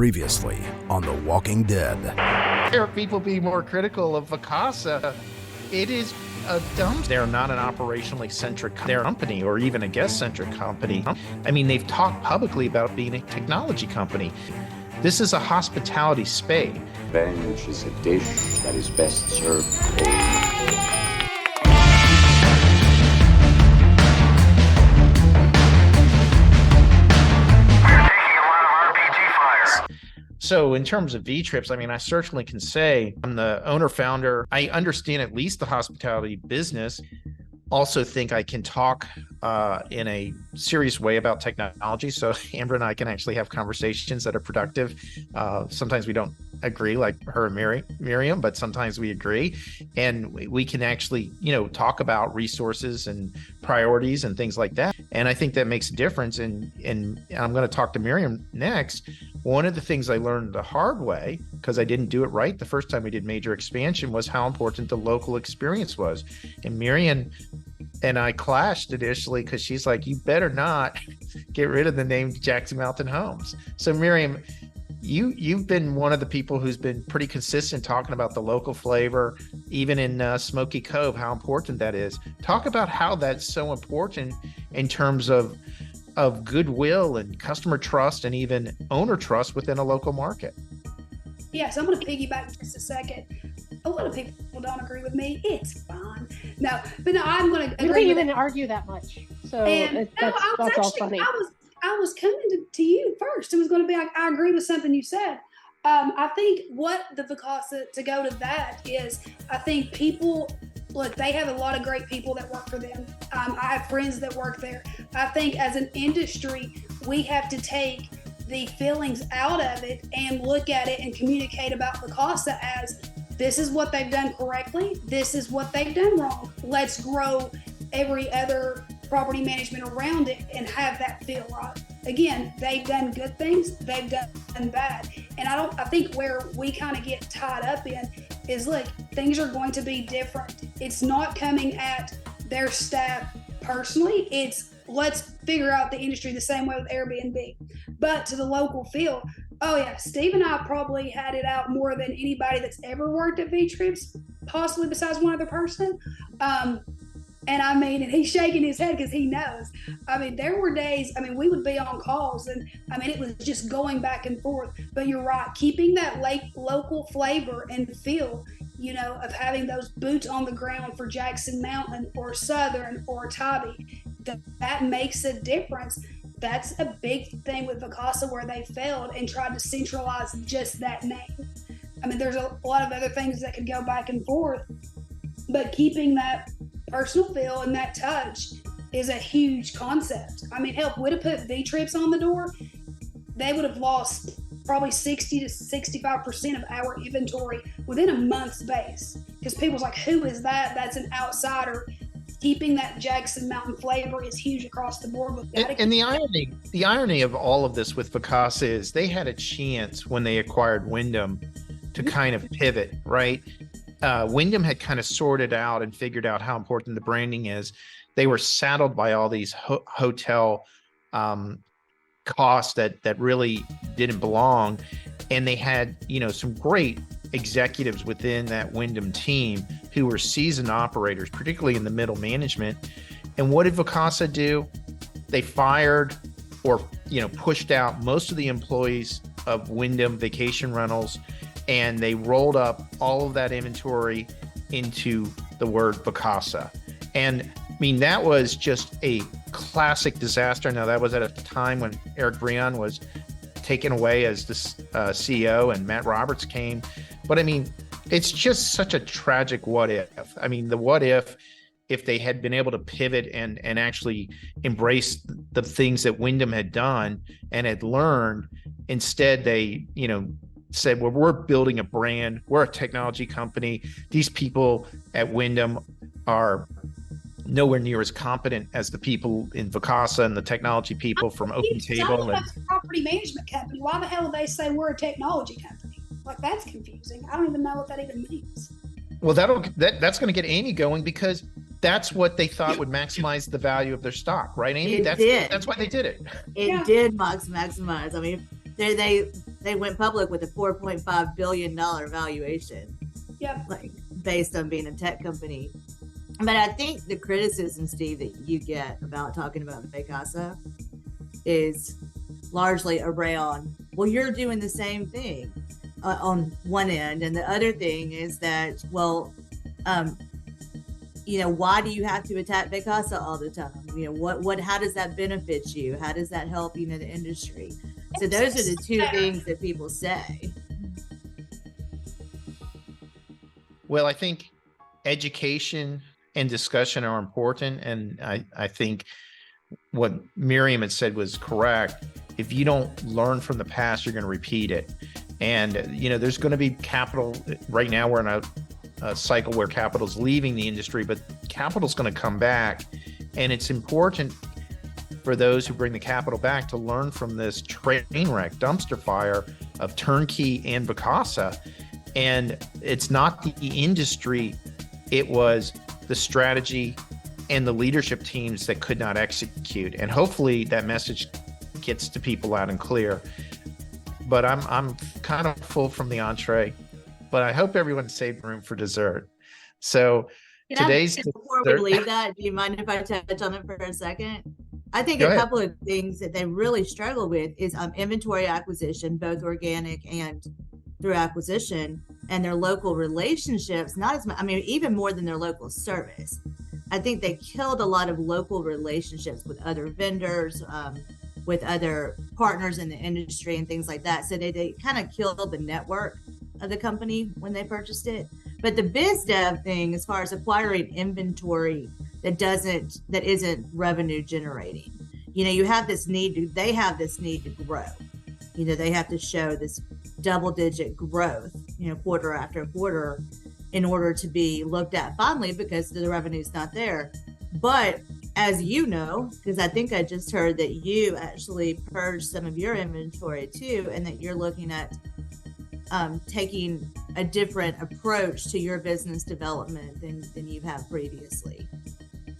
Previously on The Walking Dead. There are people being more critical of Vacasa. It is a dumb. They're not an operationally centric company or even a guest-centric company. I mean, they've talked publicly about being a technology company. This is a hospitality space. Revenge is a dish that is best served cold. So in terms of V-Trips, I mean, I certainly can say I'm the owner founder. I understand at least the hospitality business. Also think I can talk in a serious way about technology. So Amber and I can actually have conversations that are productive. Sometimes we don't agree, like her and Miriam, but sometimes we agree. And we can actually, talk about resources and priorities and things like that. And I think that makes a difference. And I'm going to talk to Miriam next. One of the things I learned the hard way, because I didn't do it right the first time we did major expansion, was how important the local experience was. And Miriam and I clashed initially because she's like, you better not get rid of the name Jackson Mountain Homes. So Miriam, you've been one of the people who's been pretty consistent talking about the local flavor, even in Smoky Cove, how important that is. Talk about how that's so important in terms of goodwill and customer trust and even owner trust within a local market. Yeah, so I'm going to piggyback just a second. A lot of people don't agree with me. It's fine. No, I'm going to agree. You don't even argue that much. So that's all funny. I was coming to you first. It was going to be like, I agree with something you said. I think what the Vacasa, to go to that, is I think people, look, they have a lot of great people that work for them. I have friends that work there. I think as an industry, we have to take the feelings out of it and look at it and communicate about Vacasa as this is what they've done correctly. This is what they've done wrong. Let's grow every other property management around it and have that feel right. Again, they've done good things, they've done bad. And I think where we kind of get tied up in is, look, things are going to be different. It's not coming at their staff personally. It's let's figure out the industry the same way with Airbnb. But to the local feel, oh yeah, Steve and I probably had it out more than anybody that's ever worked at V-Trips, possibly besides one other person. And I mean, and he's shaking his head because he knows. I mean, there were days, we would be on calls and it was just going back and forth. But you're right, keeping that local flavor and feel, of having those boots on the ground for Jackson Mountain or Southern or Tybee, that makes a difference. That's a big thing with Vacasa where they failed and tried to centralize just that name. There's a lot of other things that could go back and forth, but keeping that personal feel and that touch is a huge concept. Hell, would have put V-Trips on the door, they would have lost probably 60 to 65% of our inventory within a month's base. Because people's like, who is that? That's an outsider. Keeping that Jackson Mountain flavor is huge across the board. And the irony of all of this with Vacasa is they had a chance when they acquired Wyndham to kind of pivot, right? Wyndham had kind of sorted out and figured out how important the branding is. They were saddled by all these hotel costs that really didn't belong. And they had, some great executives within that Wyndham team who were seasoned operators, particularly in the middle management. And what did Vacasa do? They fired or, pushed out most of the employees of Wyndham Vacation Rentals, and they rolled up all of that inventory into the word Vacasa. And that was just a classic disaster. Now, that was at a time when Eric Breon was taken away as the CEO and Matt Roberts came. But it's just such a tragic what if. The what if they had been able to pivot and actually embrace the things that Wyndham had done and had learned. Instead, they, said, well, we're building a brand. We're a technology company. These people at Wyndham are nowhere near as competent as the people in Vacasa and the technology people from OpenTable. That's a property management company. Why the hell would they say we're a technology company? Like, that's confusing. I don't even know what that even means. Well, that's going to get Amy going because that's what they thought would maximize the value of their stock, right, Amy? That's why they did it. It did maximize. They they went public with a $4.5 billion valuation. Yep. Like based on being a tech company. But I think the criticism, Steve, that you get about talking about Vacasa is largely around, well, you're doing the same thing on one end. And the other thing is that, well, why do you have to attack Vacasa all the time? How does that benefit you? How does that help, the industry? So those are the two things that people say. Well, I think education and discussion are important. And I think what Miriam had said was correct. If you don't learn from the past, you're going to repeat it. And, there's going to be capital. Right now, we're in a cycle where capital's leaving the industry, but capital's going to come back. And it's important for those who bring the capital back to learn from this train wreck, dumpster fire of Turnkey and Vacasa. And it's not the industry, it was the strategy and the leadership teams that could not execute. And hopefully that message gets to people loud and clear. But I'm kind of full from the entree, but I hope everyone saved room for dessert. So before we leave that, do you mind if I touch on it for a second? I think a couple of things that they really struggle with is inventory acquisition, both organic and through acquisition, and their local relationships, not as much, even more than their local service. I think they killed a lot of local relationships with other vendors, with other partners in the industry and things like that. So they kind of killed the network of the company when they purchased it. But the biz dev thing, as far as acquiring inventory that isn't revenue generating, they have this need to grow. They have to show this double-digit growth, quarter after quarter, in order to be looked at fondly because the revenue's not there. But as you know, because I think I just heard that you actually purged some of your inventory too, and that you're looking at taking a different approach to your business development than you've had previously.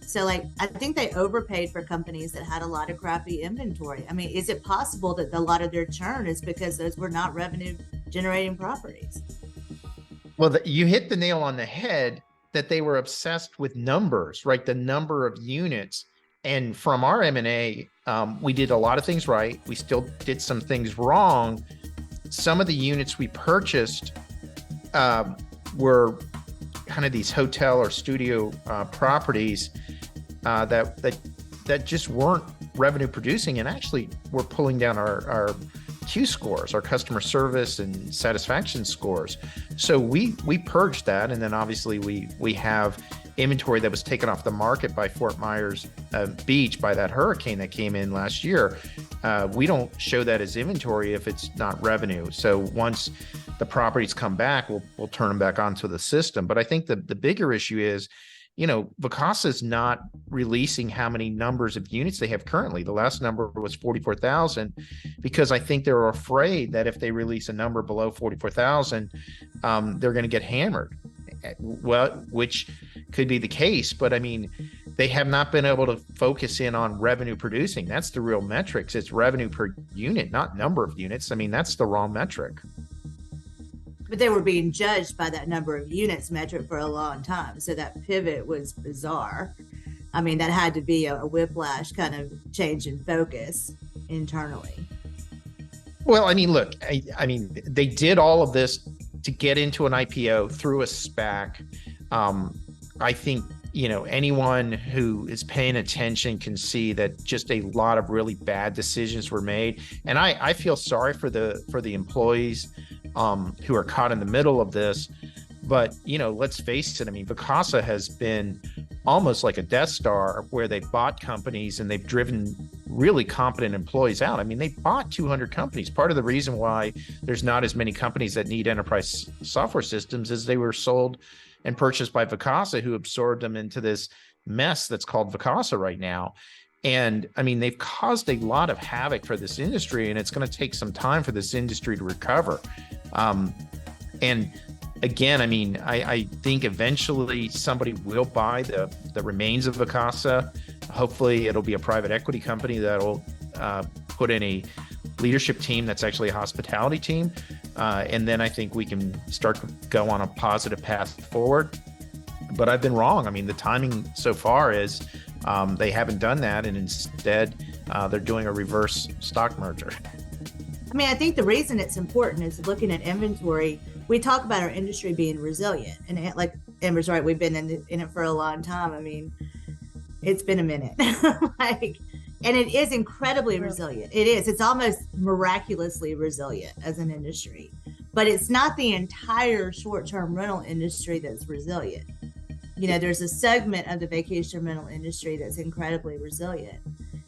So I think they overpaid for companies that had a lot of crappy inventory. Is it possible that a lot of their churn is because those were not revenue generating properties? Well, you hit the nail on the head that they were obsessed with numbers, right? The number of units. And from our M&A, we did a lot of things right. We still did some things wrong. Some of the units we purchased were kind of these hotel or studio properties that just weren't revenue producing, and actually were pulling down our Q scores, our customer service and satisfaction scores. So we purged that, and then obviously we have inventory that was taken off the market by Fort Myers Beach by that hurricane that came in last year. We don't show that as inventory if it's not revenue. So once the properties come back, we'll turn them back onto the system. But I think the bigger issue is, Vacasa is not releasing how many numbers of units they have currently. The last number was 44,000, because I think they're afraid that if they release a number below 44,000, they're going to get hammered. Well, which could be the case, but they have not been able to focus in on revenue producing. That's the real metrics. It's revenue per unit, not number of units. That's the wrong metric. But they were being judged by that number of units metric for a long time. So that pivot was bizarre. That had to be a whiplash kind of change in focus internally. Well, look, they did all of this to get into an IPO through a SPAC. I think, anyone who is paying attention can see that just a lot of really bad decisions were made. And I feel sorry for the employees who are caught in the middle of this. But, let's face it. Vacasa has been almost like a Death Star, where they bought companies and they've driven really competent employees out. They bought 200 companies. Part of the reason why there's not as many companies that need enterprise software systems is they were sold and purchased by Vacasa, who absorbed them into this mess that's called Vacasa right now. And they've caused a lot of havoc for this industry, and it's going to take some time for this industry to recover. And again, I think eventually somebody will buy the remains of Vacasa. Hopefully it'll be a private equity company that'll put in a leadership team that's actually a hospitality team. And then I think we can start to go on a positive path forward. But I've been wrong. I mean, the timing so far is they haven't done that. And instead, they're doing a reverse stock merger. I mean, I think the reason it's important is looking at inventory. We talk about our industry being resilient. And like Amber's right, we've been in it for a long time. I mean, it's been a minute. And it is incredibly resilient. It is. It's almost miraculously resilient as an industry. But it's not the entire short-term rental industry that's resilient. You know, there's a segment of the vacation rental industry that's incredibly resilient.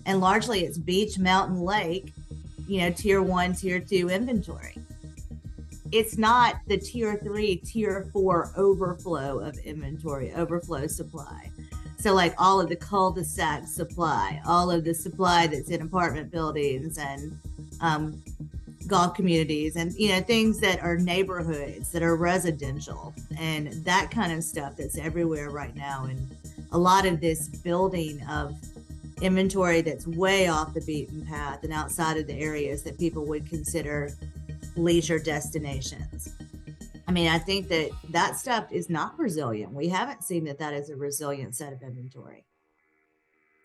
And largely it's beach, mountain, lake, you know, tier 1, tier 2 inventory. It's not the tier 3, tier 4 overflow of inventory, overflow supply. So like all of the cul-de-sac supply, all of the supply that's in apartment buildings and golf communities and, you know, things that are neighborhoods, that are residential and that kind of stuff that's everywhere right now. And a lot of this building of inventory that's way off the beaten path and outside of the areas that people would consider leisure destinations. I mean, I think that stuff is not resilient. We haven't seen that is a resilient set of inventory.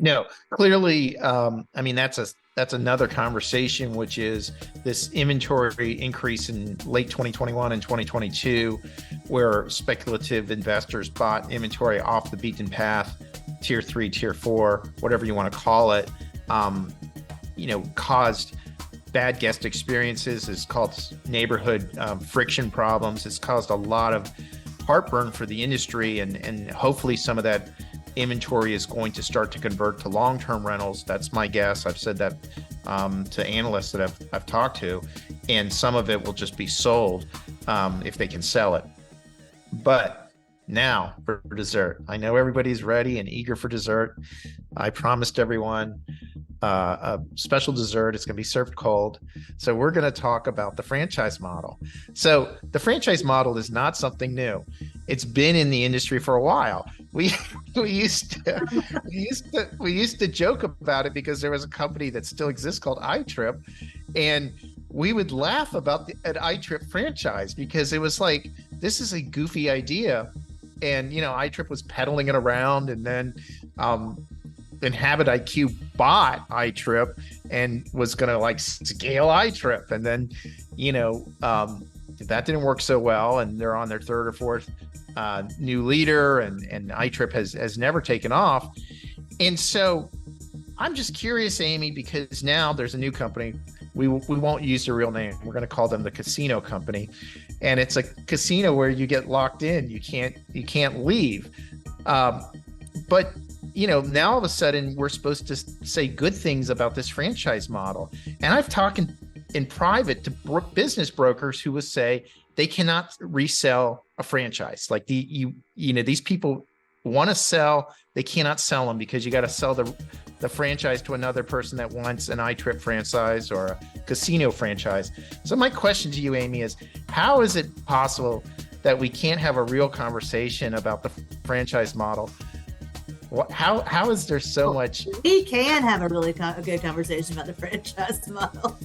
No, clearly, I mean, that's another conversation, which is this inventory increase in late 2021 and 2022, where speculative investors bought inventory off the beaten path, tier 3, tier 4, whatever you want to call it, you know, caused bad guest experiences. It's caused neighborhood friction problems. It's caused a lot of heartburn for the industry, and hopefully some of that inventory is going to start to convert to long-term rentals. That's my guess. I've said that to analysts that I've talked to, and some of it will just be sold if they can sell it. But now for dessert. I know everybody's ready and eager for dessert. I promised everyone a special dessert. It's going to be served cold. So we're going to talk about the franchise model. So the franchise model is not something new. It's been in the industry for a while. We used to joke about it because there was a company that still exists called iTrip, and we would laugh about an iTrip franchise because it was like, this is a goofy idea. And, you know, iTrip was peddling it around, and then Inhabit IQ bought iTrip and was going to like scale iTrip. And then, you know, that didn't work so well, and they're on their third or fourth new leader, and iTrip has never taken off. And so I'm just curious, Amy, because now there's a new company. We won't use their real name. We're going to call them the Casino Company. And it's a casino where you get locked in. You can't leave. But, you know, now all of a sudden we're supposed to say good things about this franchise model. And I've talked in private to business brokers who will say they cannot resell a franchise. Like you know, these people want to sell, they cannot sell them because you got to sell the franchise to another person that wants an iTrip franchise or a casino franchise. So my question to you, Amy, is how is it possible that we can't have a real conversation about the franchise model? How is there so much? We can have a really good conversation about the franchise model.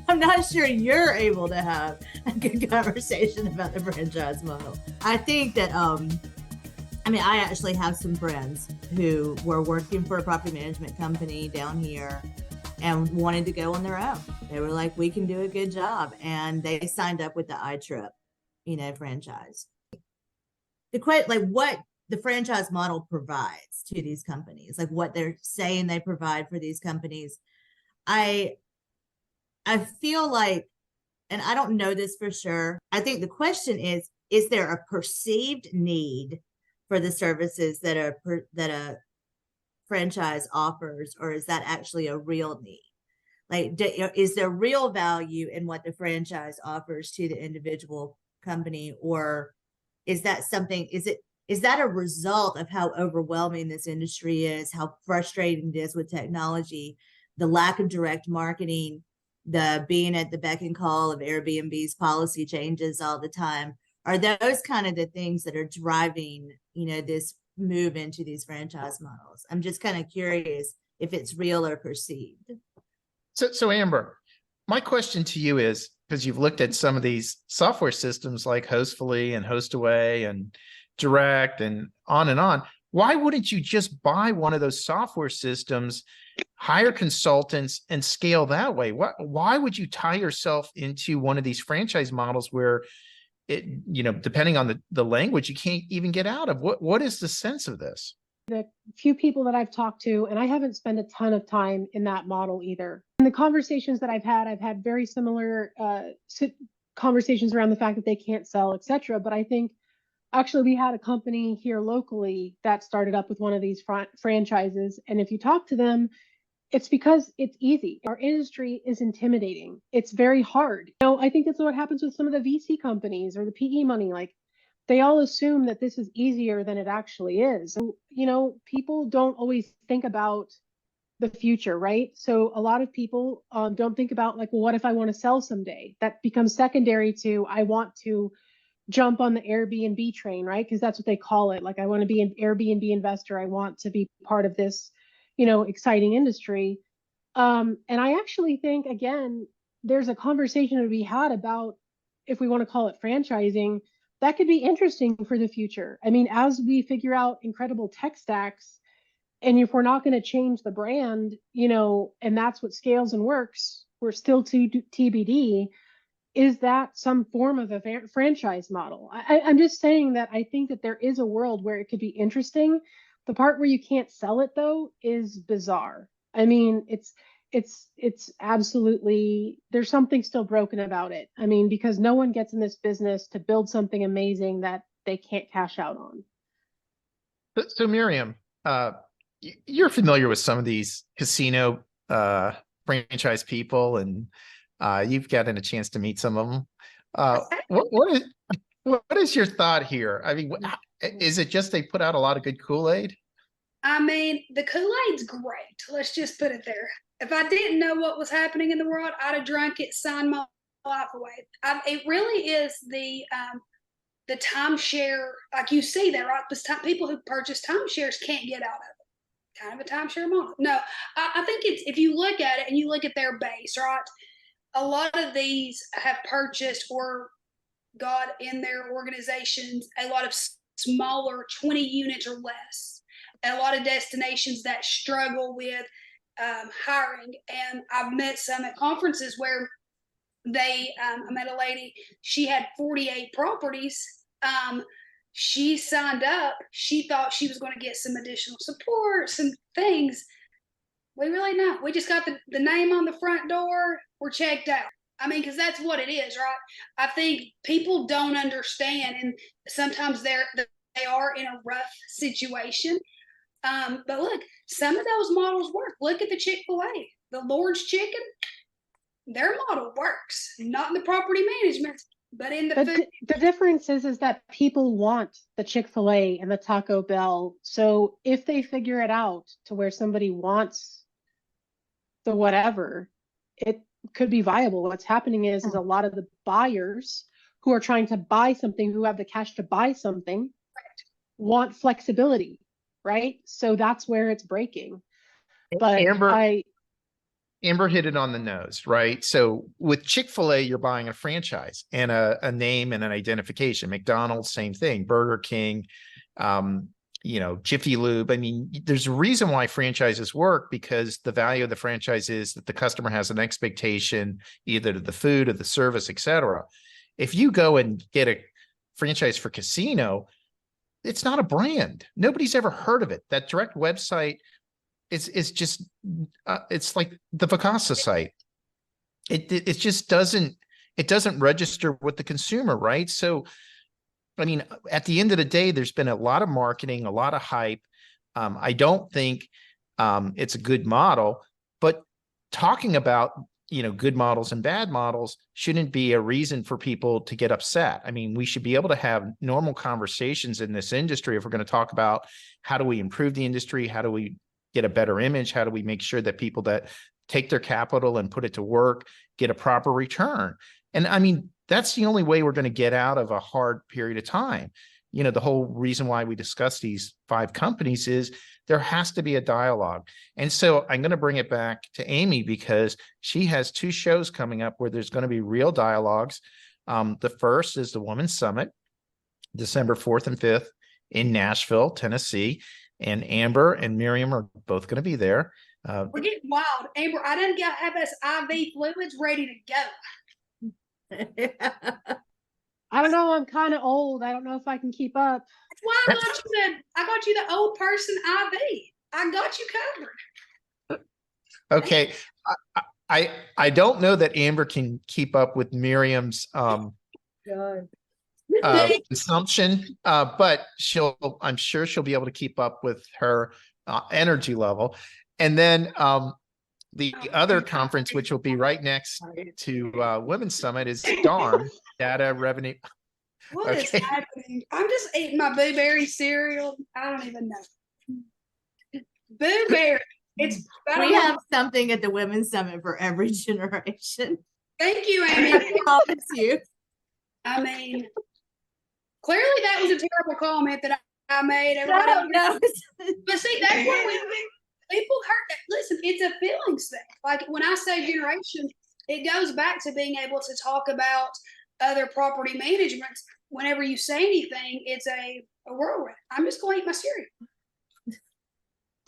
I'm not sure you're able to have a good conversation about the franchise model. I think that, I mean, I actually have some friends who were working for a property management company down here and wanted to go on their own. They were like, we can do a good job. And they signed up with the iTrip, you know, franchise. What the franchise model provides to these companies, like what they're saying they provide for these companies. I feel like, and I don't know this for sure, I think the question is there a perceived need for the services that a franchise offers, or is that actually a real need? Like, is there real value in what the franchise offers to the individual company, or is that something, is that a result of how overwhelming this industry is, how frustrating it is with technology, the lack of direct marketing, the being at the beck and call of Airbnb's policy changes all the time? Are those kind of the things that are driving, you know, this move into these franchise models? I'm just kind of curious if it's real or perceived. So Amber, My question to you is, because you've looked at some of these software systems like Hostfully and Hostaway and Direct and on, why wouldn't you just buy one of those software systems, hire consultants, and scale that way? Why would you tie yourself into one of these franchise models where it, depending on the language, you can't even get out of? What is the sense of this? The few people that I've talked to, and I haven't spent a ton of time in that model either. In the conversations that I've had very similar conversations around the fact that they can't sell, etc. But I think actually we had a company here locally that started up with one of these franchises. And if you talk to them, it's because it's easy. Our industry is intimidating. It's very hard. I think that's what happens with some of the VC companies or the PE money. Like, they all assume that this is easier than it actually is. And, people don't always think about the future, right? So a lot of people don't think about, like, well, what if I want to sell someday? That becomes secondary to, I want to jump on the Airbnb train, right? Because that's what they call it. Like, I want to be an Airbnb investor. I want to be part of this, exciting industry. And I actually think, again, there's a conversation to be had about, if we want to call it franchising, that could be interesting for the future. I mean, as we figure out incredible tech stacks, and if we're not going to change the brand, and that's what scales and works, we're still to TBD. Is that some form of a franchise model? I'm just saying that I think that there is a world where it could be interesting. The part where you can't sell it, though, is bizarre. I mean, it's absolutely, there's something still broken about it. I mean, because no one gets in this business to build something amazing that they can't cash out on. So Miriam, you're familiar with some of these casino franchise people, and you've gotten a chance to meet some of them. What is your thought here? I mean, is it just they put out a lot of good Kool-Aid? I mean, the Kool-Aid's great. Let's just put it there. If I didn't know what was happening in the world, I'd have drunk it, signed my life away. It really is the timeshare, like you see that, right? Because people who purchase timeshares can't get out of it. Kind of a timeshare model. No, I think it's, if you look at it and you look at their base, right? A lot of these have purchased or got in their organizations a lot of smaller 20 units or less. A lot of destinations that struggle with hiring. And I've met some at conferences where I met a lady, she had 48 properties. She signed up. She thought she was going to get some additional support, some things. We really not. We just got the name on the front door. We're checked out. I mean, because that's what it is, right? I think people don't understand, and sometimes they are in a rough situation. But look, some of those models work. Look at the Chick-fil-A, the Lord's Chicken. Their model works, not in the property management, but in the food. The difference is that people want the Chick-fil-A and the Taco Bell. So if they figure it out to where somebody wants the whatever, it could be viable. What's happening is a lot of the buyers who are trying to buy something, who have the cash to buy something, want flexibility, right? So that's where it's breaking. But Amber hit it on the nose, right? So with Chick-fil-A, you're buying a franchise and a name and an identification. McDonald's, same thing. Burger King, Jiffy Lube. I mean, there's a reason why franchises work, because the value of the franchise is that the customer has an expectation either to the food or the service, etc. If you go and get a franchise for casino, it's not a brand. Nobody's ever heard of it. That direct website is just it's like the Vacasa site. It just doesn't register with the consumer, right? So I mean, at the end of the day, there's been a lot of marketing, a lot of hype. I don't think it's a good model, but talking about good models and bad models shouldn't be a reason for people to get upset. I mean, we should be able to have normal conversations in this industry if we're going to talk about how do we improve the industry, how do we get a better image, how do we make sure that people that take their capital and put it to work get a proper return. And I mean, that's the only way we're going to get out of a hard period of time. the whole reason why we discuss these 5 companies is there has to be a dialogue. And so I'm going to bring it back to Amy because she has 2 shows coming up where there's going to be real dialogues. The first is the Women's Summit, December 4th and 5th in Nashville, Tennessee. And Amber and Miriam are both going to be there. We're getting wild. Amber, I didn't have us IV fluids ready to go. I don't know. I'm kind of old. I don't know if I can keep up. That's why I got you the old person IV. I got you covered. Okay. I don't know that Amber can keep up with Miriam's consumption, but I'm sure she'll be able to keep up with her energy level. And then the other conference, which will be right next to Women's Summit, is DARM, Data Revenue. What is happening? I'm just eating my blueberry cereal. I don't even know. Blueberry. We have something at the Women's Summit for every generation. Thank you, Amy. I promise you. I mean, clearly that was a terrible comment that I made. Everybody No. But see, that's what people hurt. Listen, it's a feelings thing. Like when I say generation, it goes back to being able to talk about other property management. Whenever you say anything, it's a whirlwind. I'm just going to eat my cereal.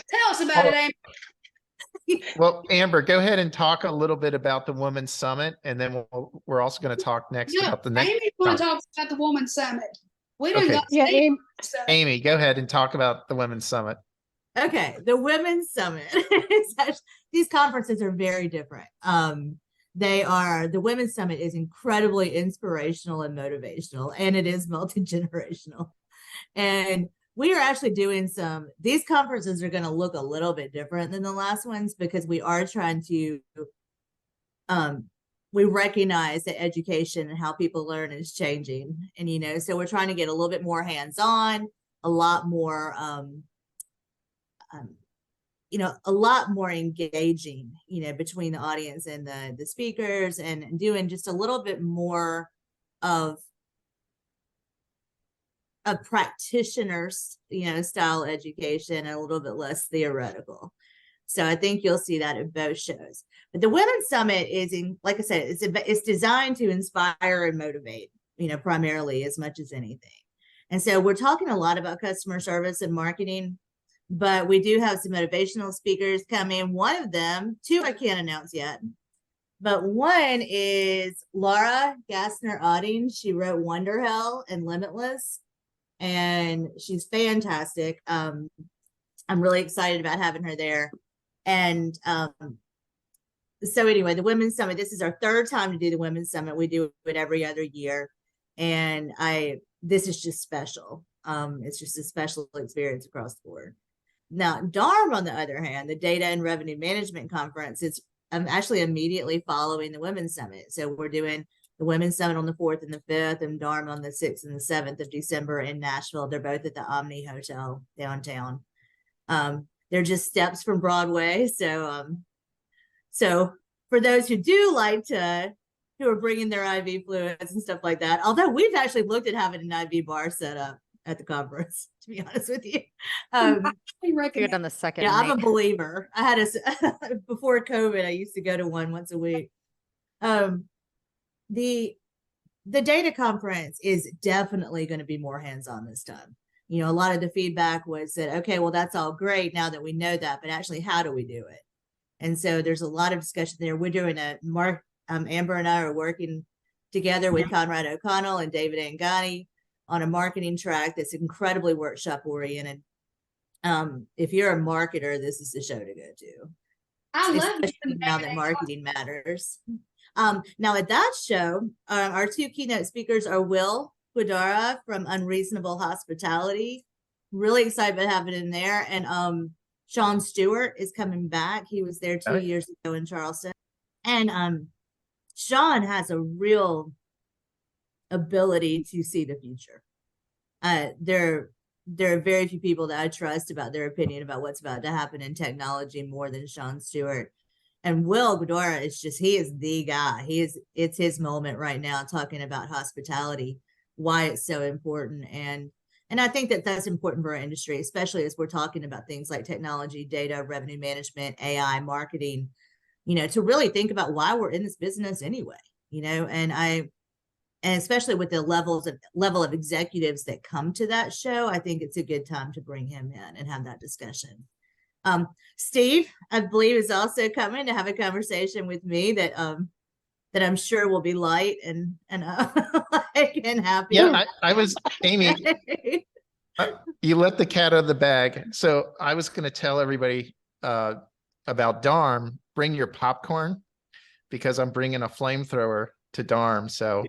Tell us about it, Amber. Well, Amber, go ahead and talk a little bit about the Women's Summit, and then we're also going to talk next about the next. Amy's going to talk about the Women's Summit. We don't Okay. Amy. Amy, go ahead and talk about the Women's Summit. Okay, the Women's Summit. These conferences are very different. The Women's Summit is incredibly inspirational and motivational, and it is multi-generational. And we are actually doing these conferences are going to look a little bit different than the last ones because we are trying to, we recognize that education and how people learn is changing. And, so we're trying to get a little bit more hands-on, a lot more, a lot more engaging, between the audience and the speakers and doing just a little bit more of a practitioner's, style education and a little bit less theoretical. So I think you'll see that at both shows. But the Women's Summit like I said, it's designed to inspire and motivate, primarily as much as anything. And so we're talking a lot about customer service and marketing, but we do have some motivational speakers coming. One of them, 2 I can't announce yet, but one is Laura Gassner-Otting. She wrote Wonder Hell and Limitless, and she's fantastic. I'm really excited about having her there. And so anyway, the Women's Summit, this is our 3rd time to do the Women's Summit. We do it every other year. And this is just special. It's just a special experience across the board. Now, DARM, on the other hand, the Data and Revenue Management Conference, it's actually immediately following the Women's Summit. So we're doing the Women's Summit on the 4th and the 5th, and DARM on the 6th and the 7th of December in Nashville. They're both at the Omni Hotel downtown. They're just steps from Broadway. So for those who do who are bringing their IV fluids and stuff like that, although we've actually looked at having an IV bar set up at the conference, to be honest with you. Good on the second Yeah, night. I'm a believer. I had before COVID, I used to go to one once a week. The data conference is definitely going to be more hands-on this time. A lot of the feedback was that, okay, well, that's all great now that we know that, but actually, how do we do it? And so there's a lot of discussion there. We're doing Amber and I are working together with Conrad O'Connell and David Angani on a marketing track that's incredibly workshop oriented. If you're a marketer, this is the show to go to. I love it now that marketing matters. Now at that show, our 2 keynote speakers are Will Guadara from Unreasonable Hospitality. Really excited about having him there. And Sean Stewart is coming back. He was there 2 years ago in Charleston. And Sean has a real ability to see the future. There are very few people that I trust about their opinion about what's about to happen in technology more than Sean Stewart. And Will Guadara he is the guy. It's his moment right now, talking about hospitality, why it's so important. And And I think that that's important for our industry, especially as we're talking about things like technology, data, revenue management, AI, marketing, to really think about why we're in this business anyway, and especially with the level of executives that come to that show, I think it's a good time to bring him in and have that discussion. Steve, I believe, is also coming to have a conversation with me that I'm sure will be light and like and happy. Yeah, I was Amy. You let the cat out of the bag. So I was going to tell everybody about Darm. Bring your popcorn because I'm bringing a flamethrower to Darm. So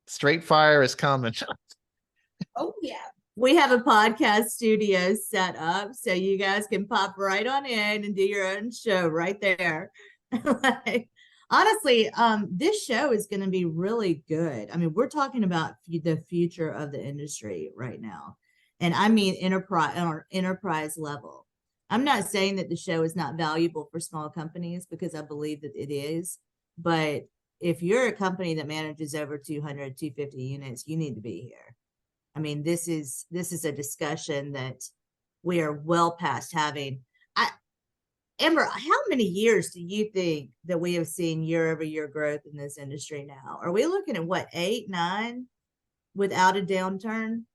straight fire is coming. Oh yeah. We have a podcast studio set up, so you guys can pop right on in and do your own show right there. Honestly, this show is going to be really good. I mean, we're talking about the future of the industry right now, and I mean enterprise on our enterprise level. I'm not saying that the show is not valuable for small companies, because I believe that it is, but if you're a company that manages over 200, 250 units, you need to be here. I mean, this is a discussion that we are well past having. Amber, how many years do you think that we have seen year-over-year growth in this industry now? Are we looking at what, 8, 9 without a downturn?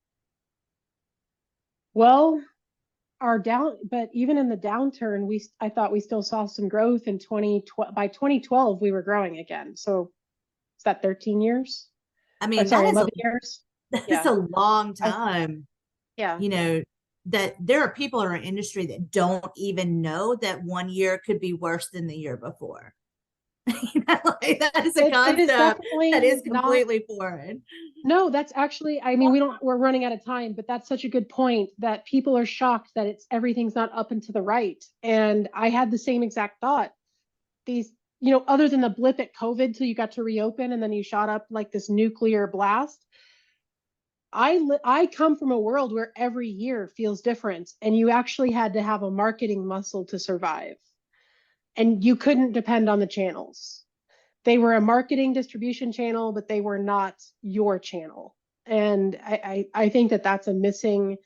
Well, but even in the downturn, I thought we still saw some growth in 2012. By 2012, we were growing again. So is that 13 years? I mean, sorry, 11 years. That's a long time. Yeah. That there are people in our industry that don't even know that one year could be worse than the year before. Like, that is a concept that is completely foreign. No, that's actually, I mean, we're running out of time, but that's such a good point that people are shocked that everything's not up and to the right. And I had the same exact thought. These, other than the blip at COVID till you got to reopen and then you shot up like this nuclear blast. I come from a world where every year feels different, and you actually had to have a marketing muscle to survive, and you couldn't depend on the channels. They were a marketing distribution channel, but they were not your channel. And I think that that's a missing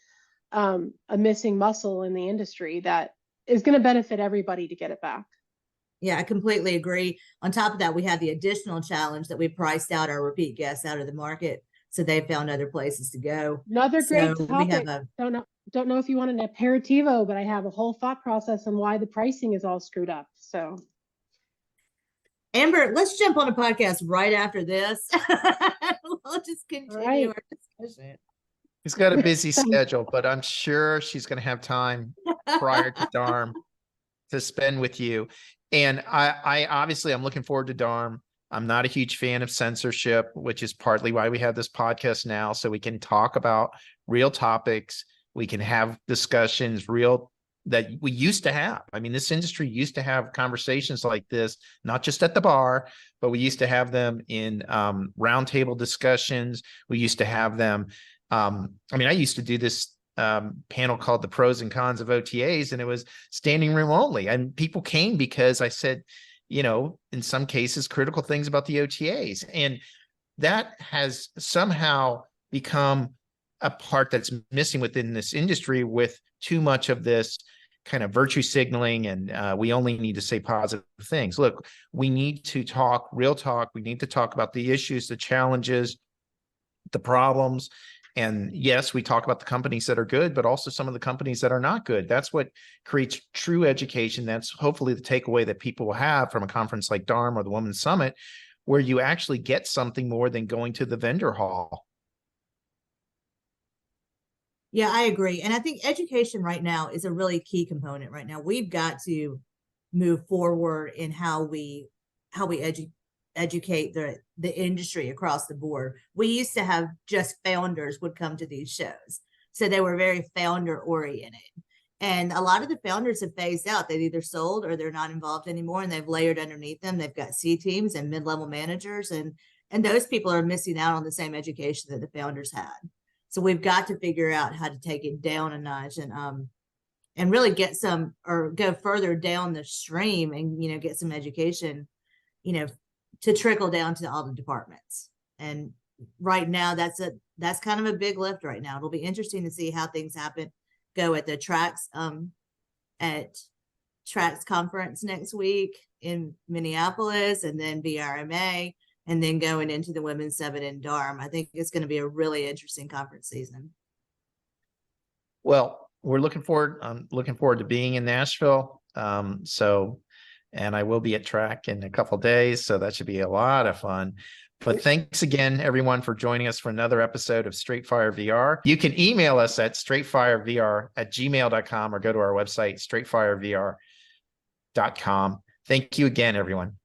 muscle in the industry that is going to benefit everybody to get it back. Yeah, I completely agree. On top of that, we have the additional challenge that we priced out our repeat guests out of the market. So they found other places to go. Another great topic. Don't know if you want an aperitivo, but I have a whole thought process on why the pricing is all screwed up. So, Amber, let's jump on a podcast right after this. We'll just continue our discussion. He's got a busy schedule, but I'm sure she's going to have time prior to Darm to spend with you. And I obviously I'm looking forward to Darm. I'm not a huge fan of censorship, which is partly why we have this podcast now, so we can talk about real topics. We can have discussions that we used to have. I mean, this industry used to have conversations like this, not just at the bar, but we used to have them in roundtable discussions. We used to have them. I used to do this panel called The Pros and Cons of OTAs, and it was standing room only. And people came because I said, in some cases, critical things about the OTAs. And that has somehow become a part that's missing within this industry, with too much of this kind of virtue signaling. And we only need to say positive things. Look, we need to talk real talk. We need to talk about the issues, the challenges, the problems. And yes, we talk about the companies that are good, but also some of the companies that are not good. That's what creates true education. That's hopefully the takeaway that people will have from a conference like Darm or the Women's Summit, where you actually get something more than going to the vendor hall. Yeah, I agree. And I think education right now is a really key component right now. We've got to move forward in how we educate the industry across the board. We used to have just founders would come to these shows. So they were very founder oriented. And a lot of the founders have phased out. They've either sold or they're not involved anymore, and they've layered underneath them. They've got C teams and mid-level managers, and those people are missing out on the same education that the founders had. So we've got to figure out how to take it down a notch and really get some, or go further down the stream and, get some education, to trickle down to all the departments. And right now, that's kind of a big lift right now. It'll be interesting to see how things go at the tracks conference next week in Minneapolis, and then BRMA, and then going into the women's 7 in Durham. I think it's going to be a really interesting conference season. Well, we're looking forward. I'm looking forward to being in Nashville. And I will be at track in a couple days, so that should be a lot of fun. But thanks again, everyone, for joining us for another episode of Straight Fire VR. You can email us at straightfirevr@gmail.com or go to our website, straightfirevr.com. Thank you again, everyone.